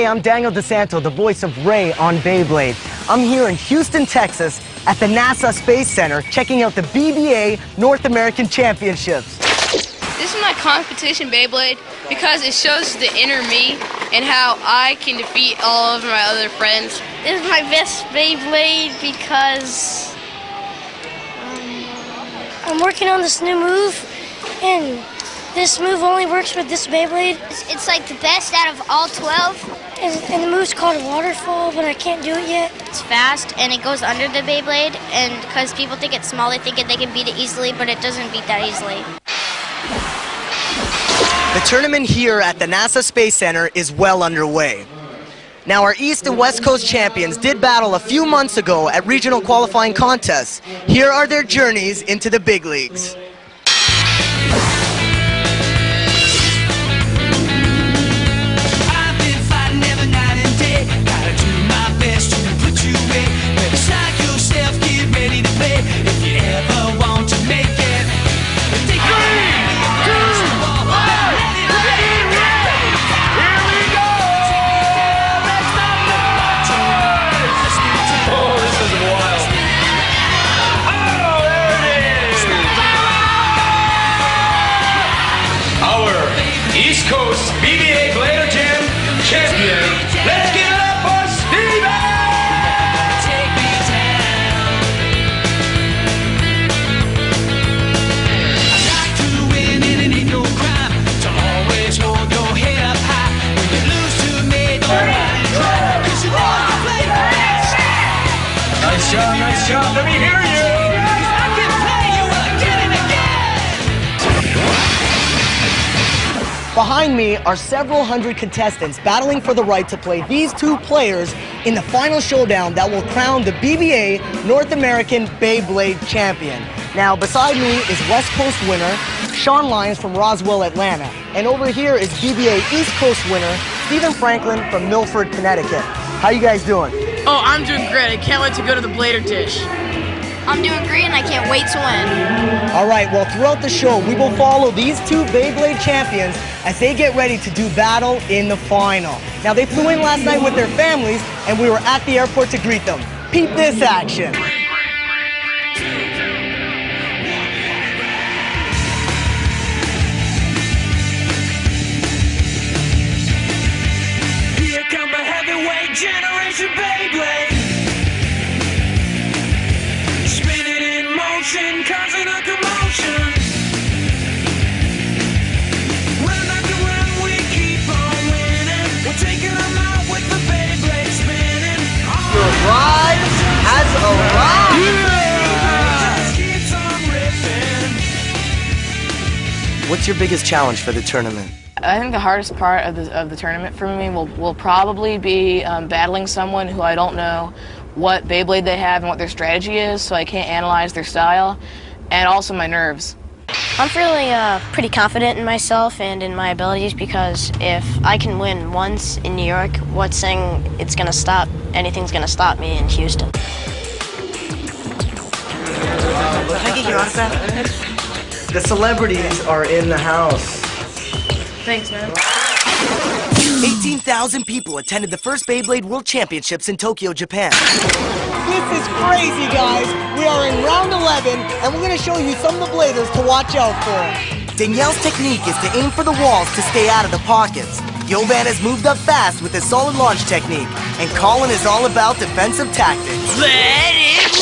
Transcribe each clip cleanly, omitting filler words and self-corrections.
Hey, I'm Daniel DeSanto, the voice of Ray on Beyblade. I'm here in Houston, Texas at the NASA Space Center checking out the BBA North American Championships. This is my competition Beyblade because it shows the inner me and how I can defeat all of my other friends. This is my best Beyblade because I'm working on this new move, and this move only works with this Beyblade. It's like the best out of all 12. And the move's called a waterfall, but I can't do it yet. It's fast, and it goes under the Beyblade, and because people think it's small, they think they can beat it easily, but it doesn't beat that easily. The tournament here at the NASA Space Center is well underway. Now, our East and West Coast champions did battle a few months ago at regional qualifying contests. Here are their journeys into the big leagues. East Coast BBA Blade Jam champion. Let's give it up for Steven! Take me down. I like to win and it ain't no crime to always hold your head up high. When you lose to me, don't mind cry, 'cause you know you play best. Nice job, nice job. Let me hear you. Behind me are several hundred contestants battling for the right to play these two players in the final showdown that will crown the BBA North American Beyblade champion. Now, beside me is West Coast winner Sean Lyons from Roswell, Atlanta. And over here is BBA East Coast winner Stephen Franklin from Milford, Connecticut. How you guys doing? Oh, I'm doing great. I can't wait to go to the Blader Dish. I'm doing great and I can't wait to win. All right, well, throughout the show, we will follow these two Beyblade champions as they get ready to do battle in the final. Now, they flew in last night with their families, and we were at the airport to greet them. Peep this action. Here come the heavyweight generation Beyblade. Causing a commotion. Round after round we keep on winning. We're taking them out with the Beyblade spinning. Your bride has arrived! Just keeps on ripping. What's your biggest challenge for the tournament? I think the hardest part of the tournament for me will probably be battling someone who I don't know what Beyblade they have and what their strategy is, so I can't analyze their style, and also my nerves. I'm feeling pretty confident in myself and in my abilities because if I can win once in New York, what's saying anything's gonna stop me in Houston? The celebrities are in the house. Thanks, man. 18,000 people attended the first Beyblade World Championships in Tokyo, Japan. This is crazy, guys. We are in round 11, and we're going to show you some of the bladers to watch out for. Danielle's technique is to aim for the walls to stay out of the pockets. Yovan has moved up fast with his solid launch technique, and Colin is all about defensive tactics. Let it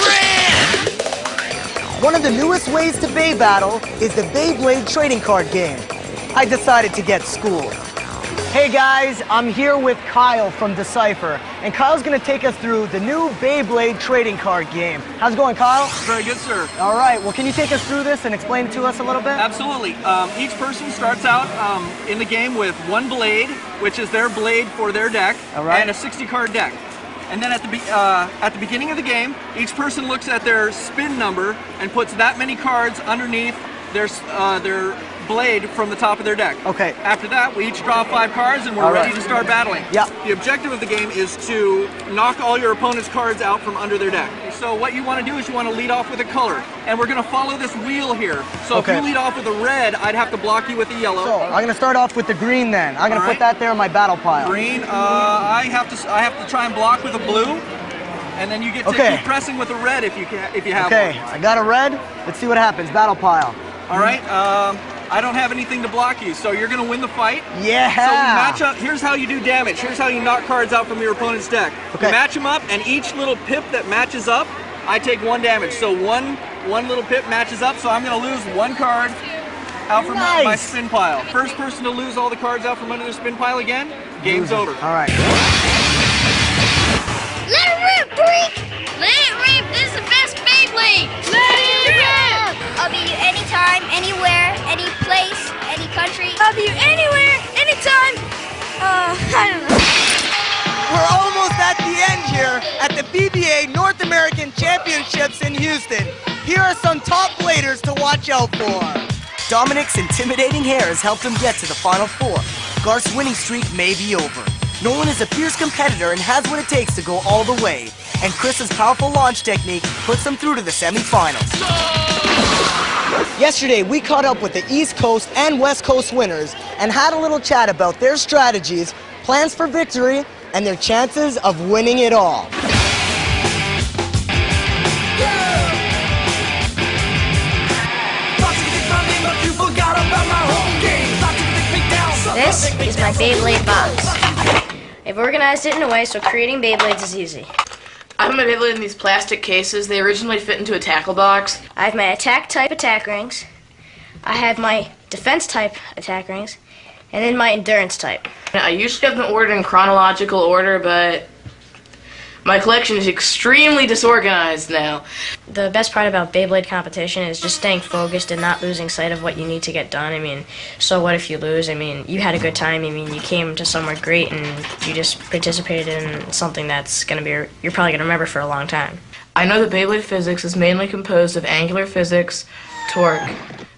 rip! One of the newest ways to Bey battle is the Beyblade trading card game. I decided to get schooled. Hey guys, I'm here with Kyle from Decipher, and Kyle's gonna take us through the new Beyblade trading card game. How's it going, Kyle? Very good, sir. All right, well, can you take us through this and explain it to us a little bit? Absolutely. Each person starts out in the game with one blade, which is their blade for their deck, all right, and a 60-card deck. And then at the beginning of the game, each person looks at their spin number and puts that many cards underneath their blade from the top of their deck. Okay. After that, we each draw 5 cards and we're ready to start battling. Yep. The objective of the game is to knock all your opponent's cards out from under their deck. So what you want to do is you want to lead off with a color. And we're going to follow this wheel here. So if you lead off with a red, I'd have to block you with a yellow. So I'm going to start off with the green then. I'm going to put that there in my battle pile. Green, I have to try and block with a blue. And then you get to keep pressing with a red if you have one. Okay, I got a red. Let's see what happens. Battle pile. All right. I don't have anything to block you, so you're going to win the fight. Yeah. So we match up. Here's how you do damage. Here's how you knock cards out from your opponent's deck. Okay. You match them up, and each little pip that matches up, I take 1 damage. So one little pip matches up, so I'm going to lose 1 card out from my spin pile. First person to lose all the cards out from under their spin pile again, game's over. All right. Let it rip, freak! Let it rip! This is the best Beyblade! Let it rip! I'll be you anytime, anywhere, any place, any country. I'll be you anywhere, anytime. I don't know. We're almost at the end here at the BBA North American Championships in Houston. Here are some top bladers to watch out for. Dominic's intimidating hair has helped him get to the Final Four. Garth's winning streak may be over. Nolan is a fierce competitor and has what it takes to go all the way. And Chris's powerful launch technique puts him through to the semifinals. Yesterday, we caught up with the East Coast and West Coast winners and had a little chat about their strategies, plans for victory, and their chances of winning it all. This is my Beyblade box. I've organized it in a way so creating Beyblades is easy. I have my Beyblade in these plastic cases. They originally fit into a tackle box. I have my attack type attack rings. I have my defense type attack rings. And then my endurance type. I usually have them ordered in chronological order, but my collection is extremely disorganized now. The best part about Beyblade competition is just staying focused and not losing sight of what you need to get done. I mean, so what if you lose? I mean, you had a good time. I mean, you came to somewhere great and you just participated in something that's going to be, you're probably going to remember for a long time. I know that Beyblade physics is mainly composed of angular physics, torque,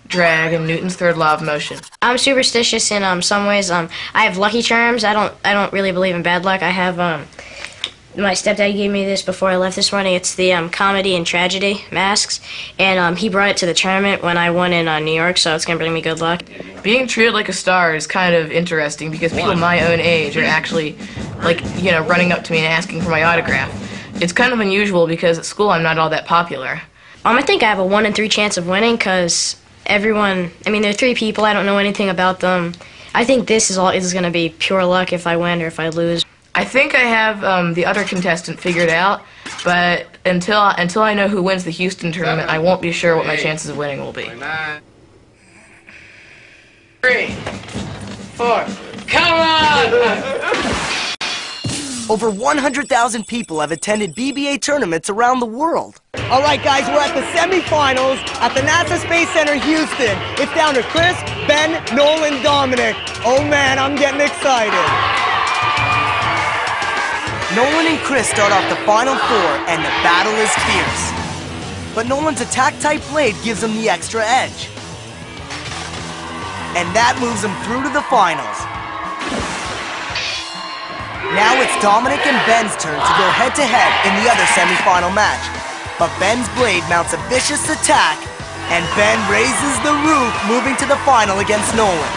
drag, and Newton's third law of motion. I'm superstitious in some ways. I have Lucky Charms. I don't really believe in bad luck. I have my stepdad gave me this before I left this morning. It's the comedy and tragedy masks, and he brought it to the tournament when I won in New York, so it's gonna bring me good luck. Being treated like a star is kind of interesting because people my own age are actually, like, you know, running up to me and asking for my autograph. It's kind of unusual because at school I'm not all that popular. I think I have a 1 in 3 chance of winning because everyone, I mean, there are 3 people, I don't know anything about them. I think this is gonna be pure luck if I win or if I lose. I think I have the other contestant figured out, but until I know who wins the Houston tournament, I won't be sure what my chances of winning will be. 3, 4, come on! Over 100,000 people have attended BBA tournaments around the world. All right, guys, we're at the semifinals at the NASA Space Center, Houston. It's down to Chris, Ben, Nolan, Dominic. Oh man, I'm getting excited. Nolan and Chris start off the Final Four, and the battle is fierce. But Nolan's attack-type blade gives him the extra edge. And that moves him through to the finals. Now it's Dominic and Ben's turn to go head-to-head in the other semifinal match. But Ben's blade mounts a vicious attack, and Ben raises the roof, moving to the final against Nolan.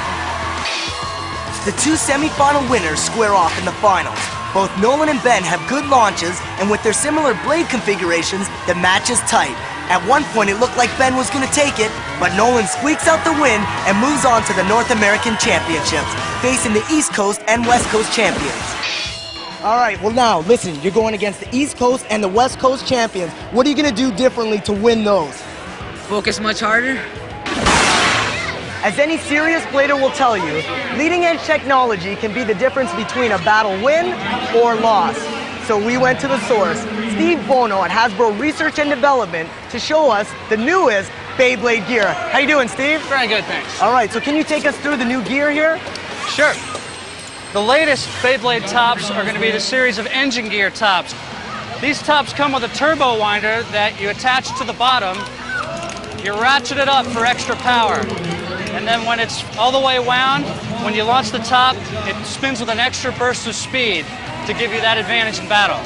The 2 semifinal winners square off in the finals. Both Nolan and Ben have good launches, and with their similar blade configurations, the match is tight. At one point, it looked like Ben was going to take it, but Nolan squeaks out the win and moves on to the North American Championships, facing the East Coast and West Coast champions. All right, well now, listen, you're going against the East Coast and the West Coast champions. What are you going to do differently to win those? Focus much harder. As any serious blader will tell you, leading-edge technology can be the difference between a battle win or loss. So we went to the source, Steve Bono at Hasbro Research and Development, to show us the newest Beyblade gear. How you doing, Steve? Very good, thanks. All right, so can you take us through the new gear here? Sure. The latest Beyblade tops are going to be the series of engine gear tops. These tops come with a turbo winder that you attach to the bottom. You ratchet it up for extra power. And then when it's all the way wound, when you launch the top, it spins with an extra burst of speed to give you that advantage in battle.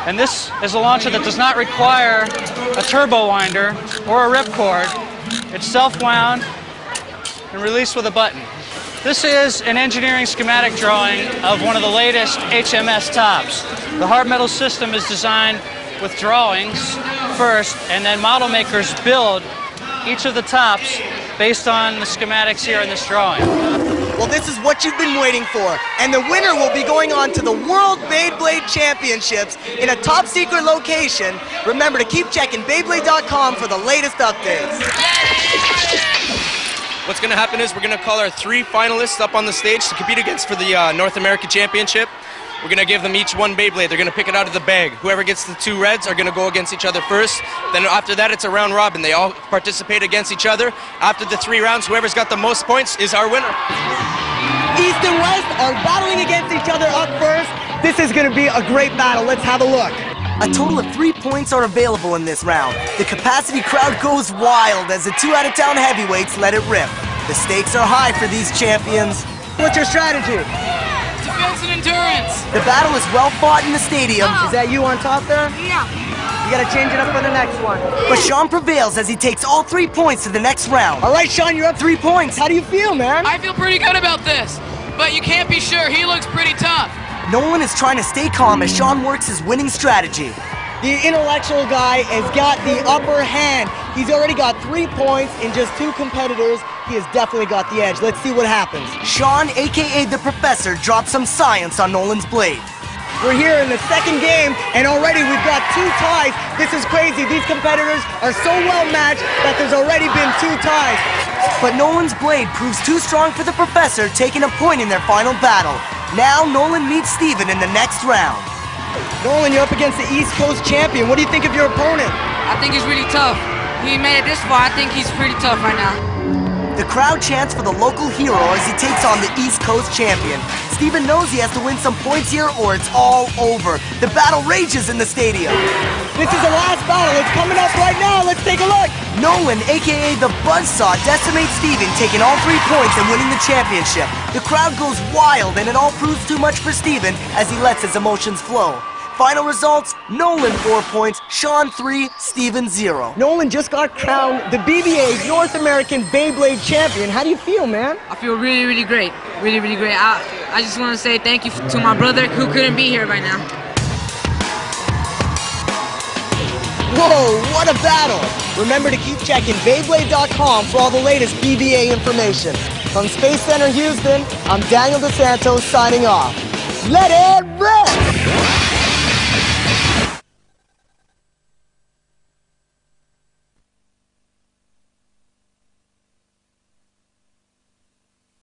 And this is a launcher that does not require a turbo winder or a ripcord. It's self-wound and released with a button. This is an engineering schematic drawing of one of the latest HMS tops. The hard metal system is designed with drawings first, and then model makers build each of the tops based on the schematics here in this drawing. Well, this is what you've been waiting for, and the winner will be going on to the World Beyblade Championships in a top secret location. Remember to keep checking Beyblade.com for the latest updates. What's going to happen is we're going to call our 3 finalists up on the stage to compete against for the North America Championship. We're going to give them each one Beyblade. They're going to pick it out of the bag. Whoever gets the 2 reds are going to go against each other first. Then after that, it's a round robin. They all participate against each other. After the 3 rounds, whoever's got the most points is our winner. East and West are battling against each other up first. This is going to be a great battle. Let's have a look. A total of 3 points are available in this round. The capacity crowd goes wild as the 2 out-of-town heavyweights let it rip. The stakes are high for these champions. What's your strategy? Defense and endurance. The battle is well fought in the stadium. Oh. Is that you on top there? No. You gotta change it up for the next one. But Sean prevails as he takes all 3 points to the next round. All right, Sean, you're up 3 points. How do you feel, man? I feel pretty good about this, but you can't be sure. He looks pretty tough. Nolan is trying to stay calm as Sean works his winning strategy. The intellectual guy has got the upper hand. He's already got 3 points in just 2 competitors. He has definitely got the edge. Let's see what happens. Sean, aka the Professor, drops some science on Nolan's blade. We're here in the second game, and already we've got 2 ties. This is crazy. These competitors are so well matched that there's already been 2 ties. But Nolan's blade proves too strong for the Professor, taking a point in their final battle. Now Nolan meets Steven in the next round. Nolan, you're up against the East Coast champion. What do you think of your opponent? I think he's really tough. He made it this far. I think he's pretty tough right now. The crowd chants for the local hero as he takes on the East Coast champion. Steven knows he has to win some points here or it's all over. The battle rages in the stadium. This is the last battle. It's coming up right now. Let's take a look. Nolan, aka the Buzzsaw, decimates Steven, taking all 3 points and winning the championship. The crowd goes wild and it all proves too much for Steven as he lets his emotions flow. Final results, Nolan 4 points, Sean 3, Steven 0. Nolan just got crowned the BBA's North American Beyblade champion. How do you feel, man? I feel really, really great. Really, really great. I just want to say thank you to my brother who couldn't be here right now. Whoa, what a battle! Remember to keep checking Beyblade.com for all the latest BBA information. From Space Center Houston, I'm Daniel DeSantos signing off. Let it rip!